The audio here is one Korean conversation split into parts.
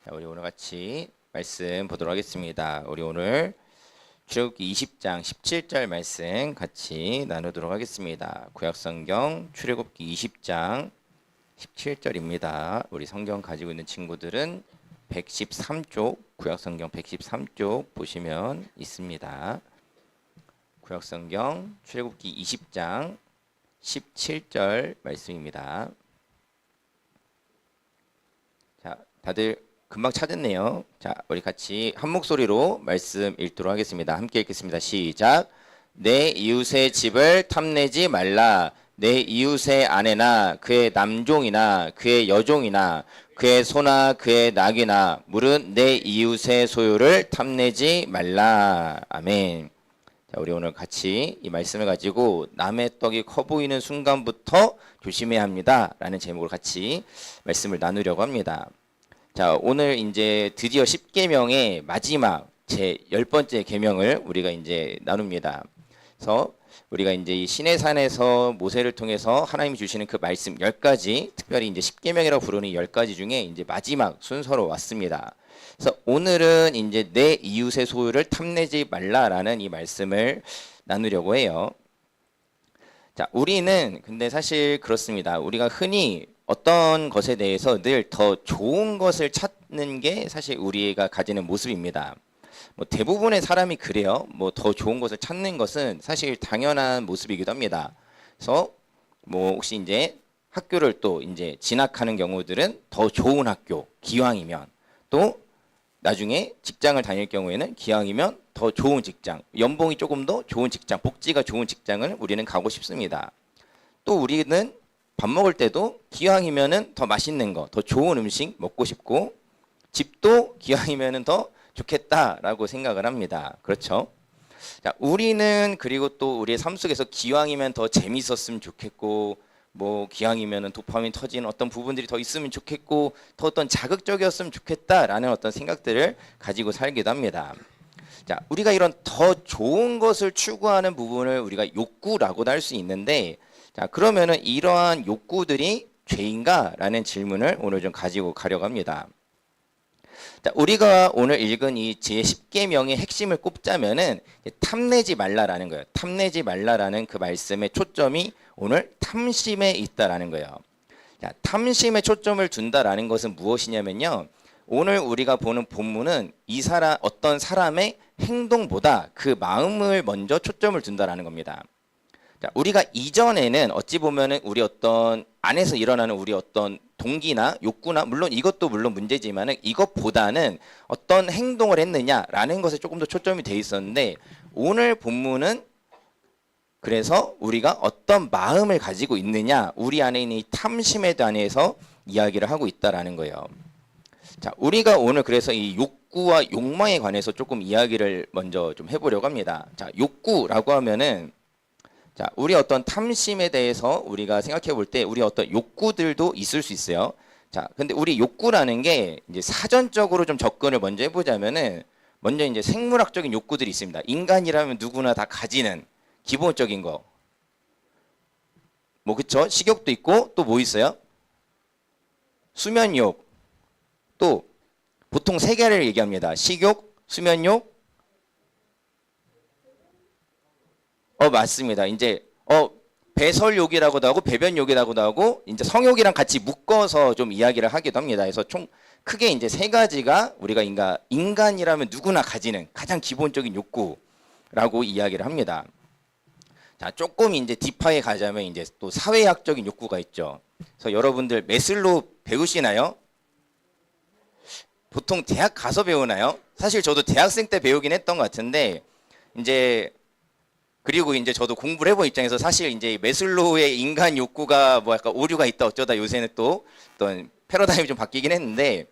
자, 우리 오늘 같이 말씀 보도록 하겠습니다. 우리 오늘 출애굽기 20장 17절 말씀 같이 나누도록 하겠습니다. 구약성경 출애굽기 20장 17절입니다. 우리 성경 가지고 있는 친구들은 113쪽, 구약성경 113쪽 보시면 있습니다. 구약성경 출애굽기 20장 17절 말씀입니다. 자, 다들 금방 찾았네요. 자, 우리 같이 한 목소리로 말씀 읽도록 하겠습니다. 함께 읽겠습니다. 시작. 내 이웃의 집을 탐내지 말라. 내 이웃의 아내나 그의 남종이나 그의 여종이나 그의 소나 그의 낙이나 물은 내 이웃의 소유를 탐내지 말라. 아멘. 자, 우리 오늘 같이 이 말씀을 가지고 남의 떡이 커 보이는 순간부터 조심해야 합니다. 라는 제목으로 같이 말씀을 나누려고 합니다. 자, 오늘 이제 드디어 10계명의 마지막 제 10번째 계명을 우리가 이제 나눕니다. 그래서 우리가 이제 이 시내산에서 모세를 통해서 하나님이 주시는 그 말씀 10가지, 특별히 이제 10계명이라고 부르는 10가지 중에 이제 마지막 순서로 왔습니다. 그래서 오늘은 이제 내 이웃의 소유를 탐내지 말라라는 이 말씀을 나누려고 해요. 자, 우리는 근데 사실 그렇습니다. 우리가 흔히 어떤 것에 대해서 늘 더 좋은 것을 찾는 게 사실 우리가 가지는 모습입니다. 뭐 대부분의 사람이 그래요. 뭐 더 좋은 것을 찾는 것은 사실 당연한 모습이기도 합니다. 그래서 뭐 혹시 이제 학교를 또 이제 진학하는 경우들은 더 좋은 학교, 기왕이면 또 나중에 직장을 다닐 경우에는 기왕이면 더 좋은 직장, 연봉이 조금 더 좋은 직장, 복지가 좋은 직장을 우리는 가고 싶습니다. 또 우리는 밥 먹을 때도 기왕이면은 더 맛있는 거, 더 좋은 음식 먹고 싶고 집도 기왕이면은 더 좋겠다라고 생각을 합니다. 그렇죠? 자, 우리는 그리고 또 우리의 삶 속에서 기왕이면 더 재밌었으면 좋겠고 뭐 기왕이면은 도파민 터지는 어떤 부분들이 더 있으면 좋겠고 더 어떤 자극적이었으면 좋겠다라는 어떤 생각들을 가지고 살기도 합니다. 자, 우리가 이런 더 좋은 것을 추구하는 부분을 우리가 욕구라고도 할 수 있는데, 자, 그러면은 이러한 욕구들이 죄인가라는 질문을 오늘 좀 가지고 가려고 합니다. 자, 우리가 오늘 읽은 이 제10계명의 핵심을 꼽자면은 탐내지 말라라는 거예요. 탐내지 말라라는 그 말씀의 초점이 오늘 탐심에 있다라는 거예요. 자, 탐심에 초점을 둔다라는 것은 무엇이냐면요. 오늘 우리가 보는 본문은 이 사람 어떤 사람의 행동보다 그 마음을 먼저 초점을 둔다라는 겁니다. 자, 우리가 이전에는 어찌 보면은 우리 어떤 안에서 일어나는 우리 어떤 동기나 욕구나 물론 이것도 물론 문제지만은 이것보다는 어떤 행동을 했느냐라는 것에 조금 더 초점이 돼 있었는데 오늘 본문은 그래서 우리가 어떤 마음을 가지고 있느냐 우리 안에 있는 이 탐심에 대해서 이야기를 하고 있다라는 거예요. 자, 우리가 오늘 그래서 이 욕구와 욕망에 관해서 조금 이야기를 먼저 좀 해보려고 합니다. 자, 욕구라고 하면은 자, 우리 어떤 탐심에 대해서 우리가 생각해 볼 때 우리 어떤 욕구들도 있을 수 있어요. 자, 근데 우리 욕구라는 게 이제 사전적으로 좀 접근을 먼저 해보자면은 먼저 이제 생물학적인 욕구들이 있습니다. 인간이라면 누구나 다 가지는 기본적인 거. 뭐 그쵸? 식욕도 있고 또 뭐 있어요? 수면욕. 또 보통 세 개를 얘기합니다. 식욕, 수면욕. 맞습니다. 이제 배설욕이라고도 하고 배변욕이라고도 하고 이제 성욕이랑 같이 묶어서 좀 이야기를 하기도 합니다. 그래서 총 크게 이제 세 가지가 우리가 인간이라면 누구나 가지는 가장 기본적인 욕구라고 이야기를 합니다. 자, 조금 이제 딥하게 가자면 이제 또 사회학적인 욕구가 있죠. 그래서 여러분들 매슬로우 배우시나요? 보통 대학 가서 배우나요? 사실 저도 대학생 때 배우긴 했던 것 같은데 이제 그리고 이제 저도 공부를 해본 입장에서 사실 이제 매슬로우의 인간 욕구가 뭐 약간 오류가 있다 어쩌다 요새는 또 어떤 패러다임이 좀 바뀌긴 했는데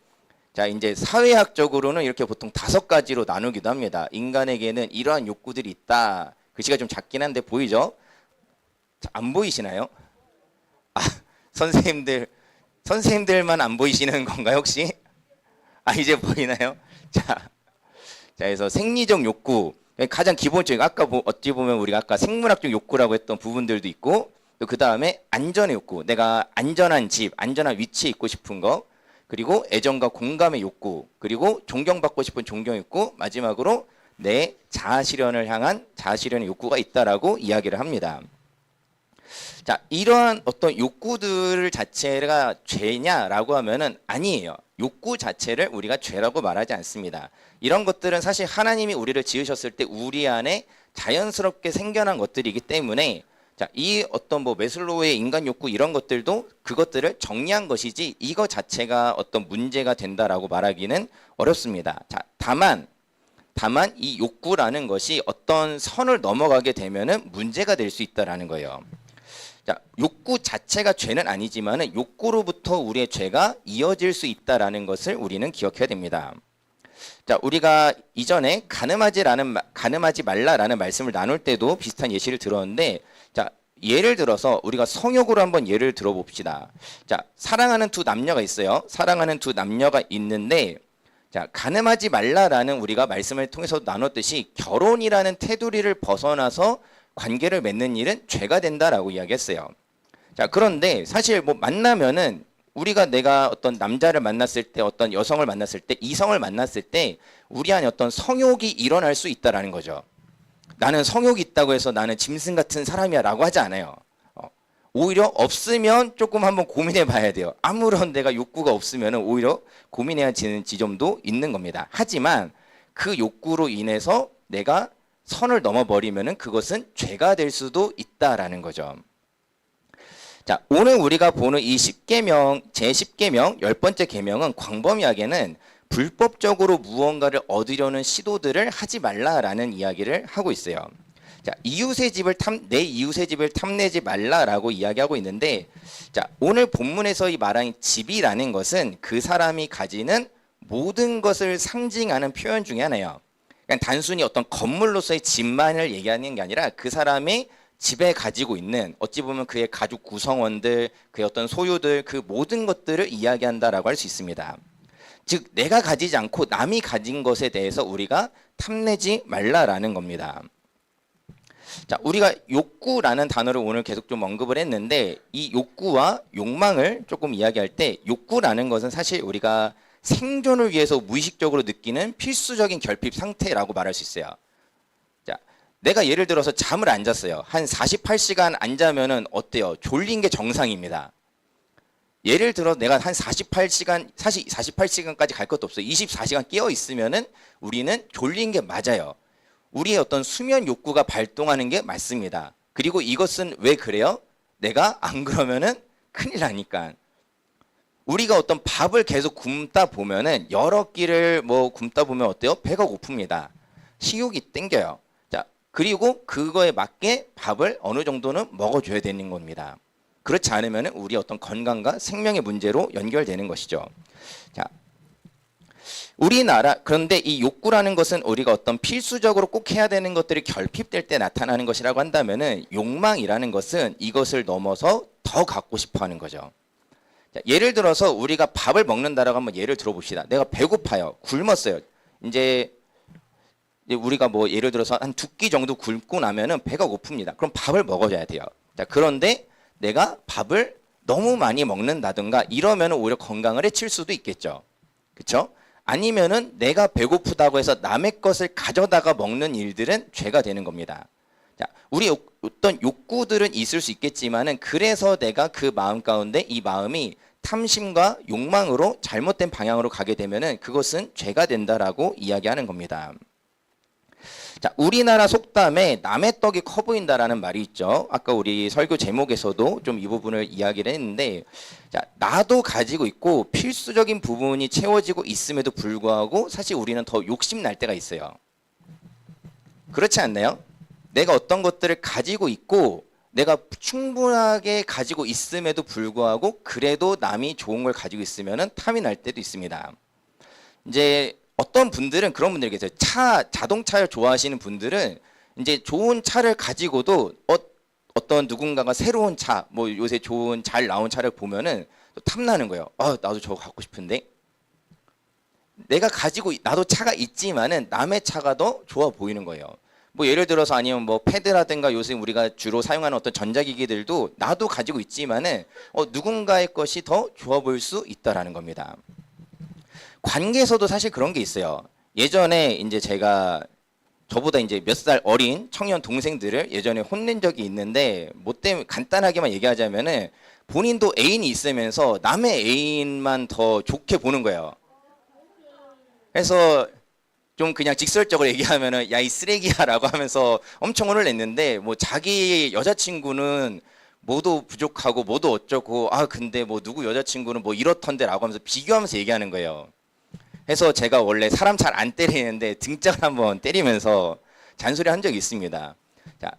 자, 이제 사회학적으로는 이렇게 보통 5가지로 나누기도 합니다. 인간에게는 이러한 욕구들이 있다. 글씨가 좀 작긴 한데 보이죠? 자, 안 보이시나요? 아, 선생님들만 안 보이시는 건가요, 혹시? 아, 이제 보이나요? 자, 그래서 생리적 욕구. 가장 기본적인 아까 어찌 보면 우리가 아까 생물학적 욕구라고 했던 부분들도 있고 또 그 다음에 안전의 욕구. 내가 안전한 집, 안전한 위치에 있고 싶은 거. 그리고 애정과 공감의 욕구, 그리고 존경받고 싶은 존경 욕구, 마지막으로 내 자아 실현을 향한 자아 실현의 욕구가 있다라고 이야기를 합니다. 자, 이러한 어떤 욕구들 자체가 죄냐라고 하면은 아니에요. 욕구 자체를 우리가 죄라고 말하지 않습니다. 이런 것들은 사실 하나님이 우리를 지으셨을 때 우리 안에 자연스럽게 생겨난 것들이기 때문에 자, 이 어떤 뭐 메슬로우의 인간 욕구 이런 것들도 그것들을 정리한 것이지 이거 자체가 어떤 문제가 된다라고 말하기는 어렵습니다. 자, 다만 이 욕구라는 것이 어떤 선을 넘어가게 되면은 문제가 될 수 있다라는 거예요. 자, 욕구 자체가 죄는 아니지만은 욕구로부터 우리의 죄가 이어질 수 있다라는 것을 우리는 기억해야 됩니다. 자, 우리가 이전에 가늠하지 말라라는 말씀을 나눌 때도 비슷한 예시를 들었는데, 자, 예를 들어서 우리가 성욕으로 한번 예를 들어봅시다. 자, 사랑하는 두 남녀가 있어요. 사랑하는 두 남녀가 있는데, 자, 가늠하지 말라라는 우리가 말씀을 통해서 나눴듯이 결혼이라는 테두리를 벗어나서 관계를 맺는 일은 죄가 된다라고 이야기했어요. 자, 그런데 사실 뭐 만나면은 내가 어떤 남자를 만났을 때, 어떤 여성을 만났을 때, 이성을 만났을 때 우리 안에 어떤 성욕이 일어날 수 있다라는 거죠. 나는 성욕이 있다고 해서 나는 짐승 같은 사람이야라고 하지 않아요. 오히려 없으면 조금 한번 고민해 봐야 돼요. 아무런 내가 욕구가 없으면 오히려 고민해야 되는 지점도 있는 겁니다. 하지만 그 욕구로 인해서 내가 선을 넘어버리면 그것은 죄가 될 수도 있다라는 거죠. 자, 오늘 우리가 보는 이 10계명, 제10계명, 10번째 계명은 광범위하게는 불법적으로 무언가를 얻으려는 시도들을 하지 말라라는 이야기를 하고 있어요. 자, 내 이웃의 집을 탐내지 말라라고 이야기하고 있는데, 자, 오늘 본문에서 이 말한 집이라는 것은 그 사람이 가지는 모든 것을 상징하는 표현 중에 하나예요. 그러니까 단순히 어떤 건물로서의 집만을 얘기하는 게 아니라 그 사람이 집에 가지고 있는 어찌 보면 그의 가족 구성원들, 그의 어떤 소유들, 그 모든 것들을 이야기한다라고 할 수 있습니다. 즉 내가 가지지 않고 남이 가진 것에 대해서 우리가 탐내지 말라라는 겁니다. 자, 우리가 욕구라는 단어를 오늘 계속 좀 언급을 했는데 이 욕구와 욕망을 조금 이야기할 때 욕구라는 것은 사실 우리가 생존을 위해서 무의식적으로 느끼는 필수적인 결핍 상태라고 말할 수 있어요. 자, 내가 예를 들어서 잠을 안 잤어요. 한 48시간 안 자면은 어때요? 졸린 게 정상입니다. 예를 들어 내가 한 48시간, 사실 48시간까지 갈 것도 없어요. 24시간 깨어 있으면은 우리는 졸린 게 맞아요. 우리의 어떤 수면 욕구가 발동하는 게 맞습니다. 그리고 이것은 왜 그래요? 내가 안 그러면은 큰일 나니까. 우리가 어떤 밥을 계속 굶다 보면은 여러 끼를 뭐 굶다 보면 어때요? 배가 고픕니다. 식욕이 땡겨요. 자, 그리고 그거에 맞게 밥을 어느 정도는 먹어줘야 되는 겁니다. 그렇지 않으면은 우리 어떤 건강과 생명의 문제로 연결되는 것이죠. 자, 그런데 이 욕구라는 것은 우리가 어떤 필수적으로 꼭 해야 되는 것들이 결핍될 때 나타나는 것이라고 한다면은 욕망이라는 것은 이것을 넘어서 더 갖고 싶어 하는 거죠. 자, 예를 들어서 우리가 밥을 먹는다라고 한번 예를 들어봅시다. 내가 배고파요. 굶었어요. 이제 우리가 뭐 예를 들어서 한 2끼 정도 굶고 나면은 배가 고픕니다. 그럼 밥을 먹어줘야 돼요. 자, 그런데 내가 밥을 너무 많이 먹는다든가 이러면 오히려 건강을 해칠 수도 있겠죠. 그렇죠? 아니면은 내가 배고프다고 해서 남의 것을 가져다가 먹는 일들은 죄가 되는 겁니다. 자, 우리 어떤 욕구들은 있을 수 있겠지만은 그래서 내가 그 마음 가운데 이 마음이 탐심과 욕망으로 잘못된 방향으로 가게 되면은 그것은 죄가 된다라고 이야기하는 겁니다. 자, 우리나라 속담에 남의 떡이 커 보인다라는 말이 있죠. 아까 우리 설교 제목에서도 좀 이 부분을 이야기를 했는데, 자, 나도 가지고 있고 필수적인 부분이 채워지고 있음에도 불구하고 사실 우리는 더 욕심 날 때가 있어요. 그렇지 않나요? 내가 어떤 것들을 가지고 있고 내가 충분하게 가지고 있음에도 불구하고 그래도 남이 좋은 걸 가지고 있으면 탐이 날 때도 있습니다. 이제 어떤 분들은 그런 분들이 계세요. 자동차를 좋아하시는 분들은 이제 좋은 차를 가지고도 어떤 누군가가 새로운 차, 뭐 요새 좋은 잘 나온 차를 보면은 또 탐나는 거예요. 나도 저거 갖고 싶은데. 나도 차가 있지만은 남의 차가 더 좋아 보이는 거예요. 뭐 예를 들어서 아니면 뭐 패드라든가 요새 우리가 주로 사용하는 어떤 전자기기들도 나도 가지고 있지만은 누군가의 것이 더 좋아 보일 수 있다라는 겁니다. 관계에서도 사실 그런 게 있어요. 예전에 이제 제가 저보다 이제 몇 살 어린 청년 동생들을 예전에 혼낸 적이 있는데 뭐 때문에 간단하게만 얘기하자면은 본인도 애인이 있으면서 남의 애인만 더 좋게 보는 거예요. 그래서 좀 그냥 직설적으로 얘기하면은 야 이 쓰레기야라고 하면서 엄청 혼을 냈는데 뭐 자기 여자친구는 뭐도 부족하고 뭐도 어쩌고 아 근데 뭐 누구 여자친구는 뭐 이렇던데라고 하면서 비교하면서 얘기하는 거예요. 해서 제가 원래 사람 잘 안 때리는데 등짝을 한번 때리면서 잔소리 한 적이 있습니다. 자,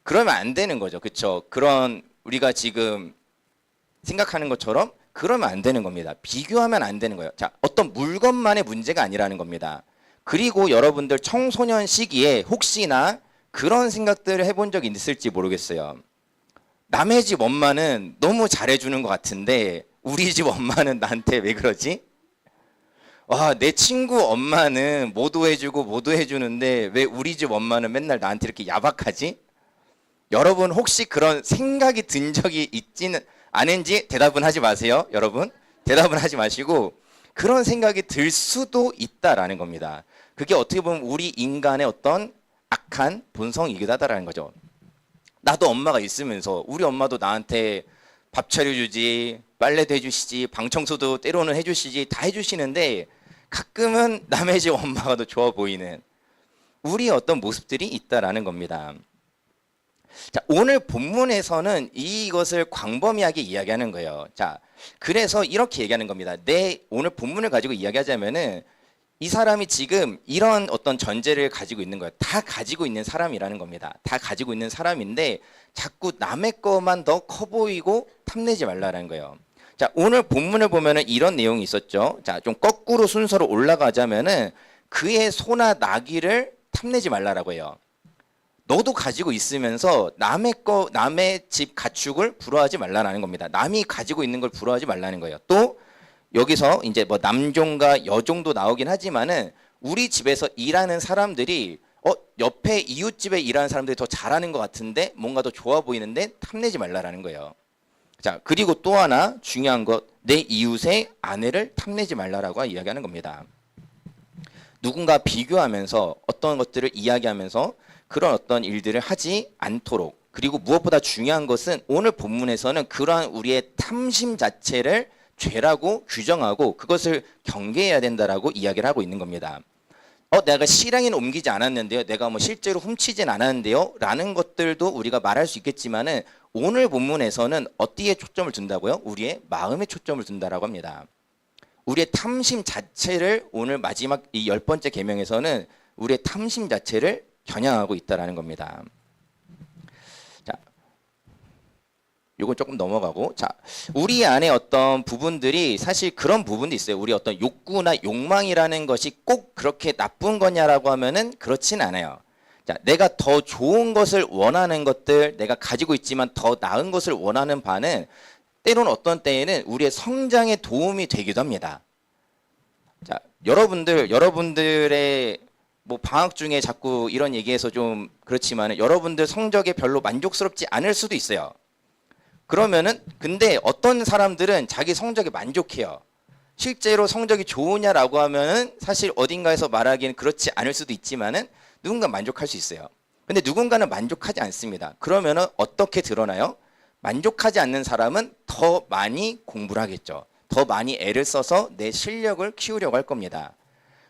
그러면 안 되는 거죠. 그렇죠? 그런 우리가 지금 생각하는 것처럼 그러면 안 되는 겁니다. 비교하면 안 되는 거예요. 자, 어떤 물건만의 문제가 아니라는 겁니다. 그리고 여러분들 청소년 시기에 혹시나 그런 생각들을 해본 적이 있을지 모르겠어요. 남의 집 엄마는 너무 잘해주는 것 같은데 우리 집 엄마는 나한테 왜 그러지? 와, 내 친구 엄마는 뭐도 해주고 뭐도 해주는데 왜 우리 집 엄마는 맨날 나한테 이렇게 야박하지? 여러분 혹시 그런 생각이 든 적이 있지는 않은지 대답은 하지 마세요. 여러분 대답은 하지 마시고 그런 생각이 들 수도 있다라는 겁니다. 그게 어떻게 보면 우리 인간의 어떤 악한 본성이기도 하다라는 거죠. 나도 엄마가 있으면서 우리 엄마도 나한테 밥 차려주지, 빨래도 해주시지, 방 청소도 때로는 해주시지, 다 해주시는데 가끔은 남의 집 엄마가 더 좋아 보이는 우리의 어떤 모습들이 있다라는 겁니다. 자, 오늘 본문에서는 이것을 광범위하게 이야기하는 거예요. 자, 그래서 이렇게 얘기하는 겁니다. 오늘 본문을 가지고 이야기하자면은 이 사람이 지금 이런 어떤 전제를 가지고 있는 거예요. 다 가지고 있는 사람이라는 겁니다. 다 가지고 있는 사람인데 자꾸 남의 것만 더 커 보이고 탐내지 말라는 거예요. 자, 오늘 본문을 보면은 이런 내용이 있었죠. 자, 좀 거꾸로 순서로 올라가자면은 그의 소나 나귀를 탐내지 말라라고 해요. 너도 가지고 있으면서 남의 집 가축을 부러워하지 말라는 겁니다. 남이 가지고 있는 걸 부러워하지 말라는 거예요. 또 여기서 이제 뭐 남종과 여종도 나오긴 하지만은 우리 집에서 일하는 사람들이 옆에 이웃집에 일하는 사람들이 더 잘하는 것 같은데 뭔가 더 좋아 보이는데 탐내지 말라라는 거예요. 자, 그리고 또 하나 중요한 것, 내 이웃의 아내를 탐내지 말라라고 이야기하는 겁니다. 누군가 비교하면서 어떤 것들을 이야기하면서 그런 어떤 일들을 하지 않도록, 그리고 무엇보다 중요한 것은 오늘 본문에서는 그러한 우리의 탐심 자체를 죄라고 규정하고 그것을 경계해야 된다라고 이야기를 하고 있는 겁니다. 내가 실행에는 옮기지 않았는데요. 내가 뭐 실제로 훔치진 않았는데요. 라는 것들도 우리가 말할 수 있겠지만은 오늘 본문에서는 어디에 초점을 둔다고요? 우리의 마음에 초점을 둔다라고 합니다. 우리의 탐심 자체를 오늘 마지막 이 10번째 계명에서는 우리의 탐심 자체를 겨냥하고 있다라는 겁니다. 자, 요건 조금 넘어가고, 자, 우리 안에 어떤 부분들이 사실 그런 부분도 있어요. 우리 어떤 욕구나 욕망이라는 것이 꼭 그렇게 나쁜 거냐라고 하면은 그렇진 않아요. 자, 내가 더 좋은 것을 원하는 것들, 내가 가지고 있지만 더 나은 것을 원하는 바는 때로는 어떤 때에는 우리의 성장에 도움이 되기도 합니다. 자, 여러분들의 뭐 방학 중에 자꾸 이런 얘기해서 좀 그렇지만 여러분들 성적에 별로 만족스럽지 않을 수도 있어요. 그러면은 근데 어떤 사람들은 자기 성적에 만족해요. 실제로 성적이 좋으냐라고 하면은 사실 어딘가에서 말하기는 그렇지 않을 수도 있지만은 누군가 만족할 수 있어요. 근데 누군가는 만족하지 않습니다. 그러면은 어떻게 드러나요? 만족하지 않는 사람은 더 많이 공부를 하겠죠. 더 많이 애를 써서 내 실력을 키우려고 할 겁니다.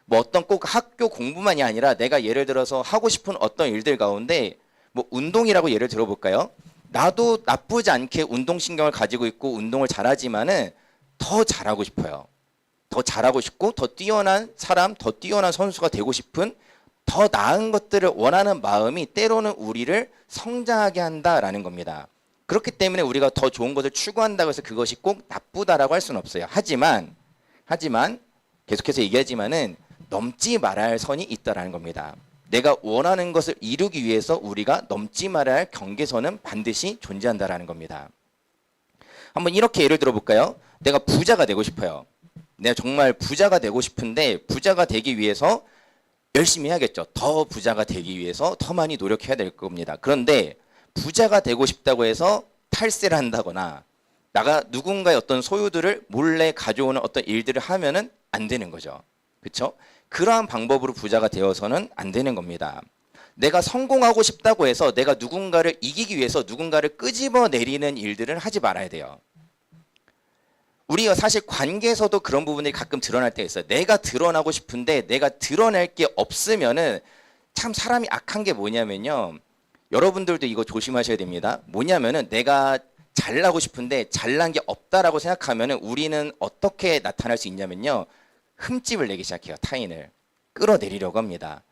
뭐 어떤 꼭 학교 공부만이 아니라 내가 예를 들어서 하고 싶은 어떤 일들 가운데 뭐 운동이라고 예를 들어볼까요? 나도 나쁘지 않게 운동신경을 가지고 있고 운동을 잘하지만은 더 잘하고 싶어요. 더 잘하고 싶고 더 뛰어난 사람, 더 뛰어난 선수가 되고 싶은 더 나은 것들을 원하는 마음이 때로는 우리를 성장하게 한다라는 겁니다. 그렇기 때문에 우리가 더 좋은 것을 추구한다고 해서 그것이 꼭 나쁘다라고 할 수는 없어요. 하지만 계속해서 얘기하지만은 넘지 말아야 할 선이 있다라는 겁니다. 내가 원하는 것을 이루기 위해서 우리가 넘지 말아야 할 경계선은 반드시 존재한다라는 겁니다. 한번 이렇게 예를 들어볼까요? 내가 부자가 되고 싶어요. 내가 정말 부자가 되고 싶은데 부자가 되기 위해서 열심히 해야겠죠. 더 부자가 되기 위해서 더 많이 노력해야 될 겁니다. 그런데 부자가 되고 싶다고 해서 탈세를 한다거나 나가 누군가의 어떤 소유들을 몰래 가져오는 어떤 일들을 하면은 안 되는 거죠. 그렇죠? 그러한 방법으로 부자가 되어서는 안 되는 겁니다. 내가 성공하고 싶다고 해서 내가 누군가를 이기기 위해서 누군가를 끄집어 내리는 일들은 하지 말아야 돼요. 우리가 사실 관계에서도 그런 부분들이 가끔 드러날 때가 있어요. 내가 드러나고 싶은데 내가 드러낼 게 없으면은 참 사람이 악한 게 뭐냐면요. 여러분들도 이거 조심하셔야 됩니다. 뭐냐면은 내가 잘나고 싶은데 잘난 게 없다라고 생각하면은 우리는 어떻게 나타날 수 있냐면요. 흠집을 내기 시작해요. 타인을 끌어내리려고 합니다.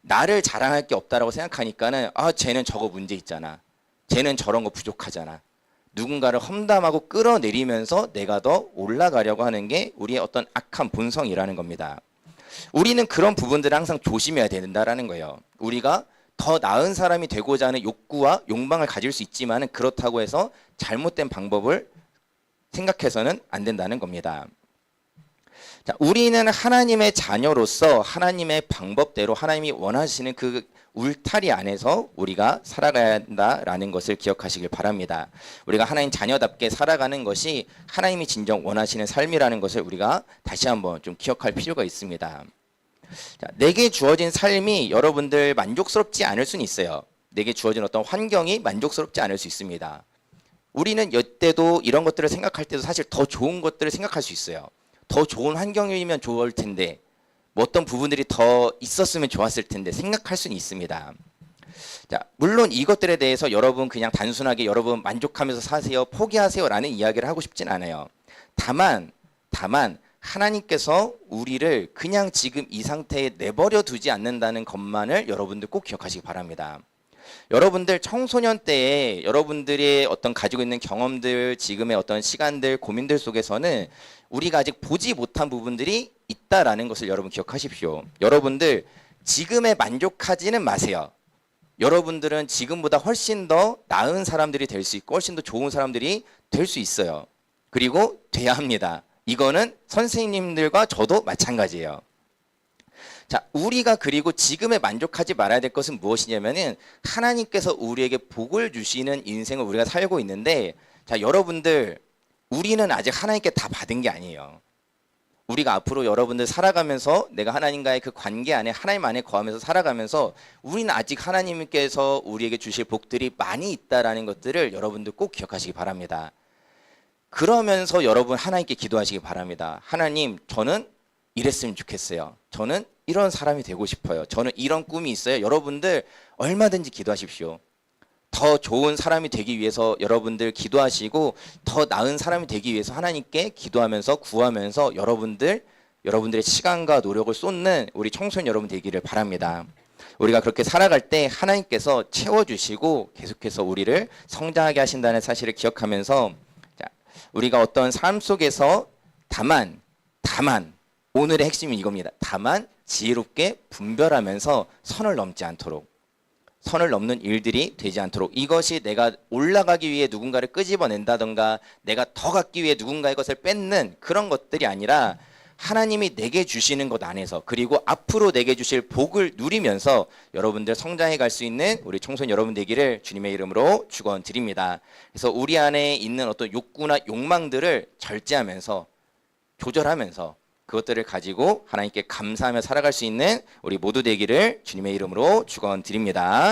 나를 자랑할 게 없다라고 생각하니까는 쟤는 저거 문제 있잖아. 쟤는 저런 거 부족하잖아. 누군가를 험담하고 끌어내리면서 내가 더 올라가려고 하는 게 우리의 어떤 악한 본성이라는 겁니다. 우리는 그런 부분들을 항상 조심해야 된다라는 거예요. 우리가 더 나은 사람이 되고자 하는 욕구와 욕망을 가질 수 있지만 그렇다고 해서 잘못된 방법을 생각해서는 안 된다는 겁니다. 자, 우리는 하나님의 자녀로서 하나님의 방법대로 하나님이 원하시는 그 울타리 안에서 우리가 살아가야 한다라는 것을 기억하시길 바랍니다. 우리가 하나님 자녀답게 살아가는 것이 하나님이 진정 원하시는 삶이라는 것을 우리가 다시 한번 좀 기억할 필요가 있습니다. 자, 내게 주어진 삶이 여러분들 만족스럽지 않을 수는 있어요. 내게 주어진 어떤 환경이 만족스럽지 않을 수 있습니다. 우리는 이때도 이런 것들을 생각할 때도 사실 더 좋은 것들을 생각할 수 있어요. 더 좋은 환경이면 좋을 텐데 뭐 어떤 부분들이 더 있었으면 좋았을 텐데 생각할 수는 있습니다. 자, 물론 이것들에 대해서 여러분 그냥 단순하게 여러분 만족하면서 사세요, 포기하세요라는 이야기를 하고 싶진 않아요. 다만 하나님께서 우리를 그냥 지금 이 상태에 내버려 두지 않는다는 것만을 여러분들 꼭 기억하시기 바랍니다. 여러분들 청소년 때에 여러분들이 어떤 가지고 있는 경험들, 지금의 어떤 시간들, 고민들 속에서는 우리가 아직 보지 못한 부분들이 있다라는 것을 여러분 기억하십시오. 여러분들 지금에 만족하지는 마세요. 여러분들은 지금보다 훨씬 더 나은 사람들이 될 수 있고 훨씬 더 좋은 사람들이 될 수 있어요. 그리고 돼야 합니다. 이거는 선생님들과 저도 마찬가지예요. 자, 우리가 그리고 지금에 만족하지 말아야 될 것은 무엇이냐면은 하나님께서 우리에게 복을 주시는 인생을 우리가 살고 있는데, 자, 여러분들 우리는 아직 하나님께 다 받은 게 아니에요. 우리가 앞으로 여러분들 살아가면서 내가 하나님과의 그 관계 안에 하나님 안에 거하면서 살아가면서 우리는 아직 하나님께서 우리에게 주실 복들이 많이 있다라는 것들을 여러분들 꼭 기억하시기 바랍니다. 그러면서 여러분 하나님께 기도하시기 바랍니다. 하나님, 저는 이랬으면 좋겠어요. 저는 이런 사람이 되고 싶어요. 저는 이런 꿈이 있어요. 여러분들 얼마든지 기도하십시오. 더 좋은 사람이 되기 위해서 여러분들 기도하시고 더 나은 사람이 되기 위해서 하나님께 기도하면서 구하면서 여러분들의 시간과 노력을 쏟는 우리 청소년 여러분 되기를 바랍니다. 우리가 그렇게 살아갈 때 하나님께서 채워주시고 계속해서 우리를 성장하게 하신다는 사실을 기억하면서, 자, 우리가 어떤 삶 속에서 다만 오늘의 핵심은 이겁니다. 다만 지혜롭게 분별하면서 선을 넘지 않도록, 선을 넘는 일들이 되지 않도록, 이것이 내가 올라가기 위해 누군가를 끄집어낸다던가 내가 더 갖기 위해 누군가의 것을 뺏는 그런 것들이 아니라 하나님이 내게 주시는 것 안에서 그리고 앞으로 내게 주실 복을 누리면서 여러분들 성장해 갈 수 있는 우리 청소년 여러분 되기를 주님의 이름으로 축원드립니다. 그래서 우리 안에 있는 어떤 욕구나 욕망들을 절제하면서 조절하면서 그것들을 가지고 하나님께 감사하며 살아갈 수 있는 우리 모두 되기를 주님의 이름으로 축원드립니다.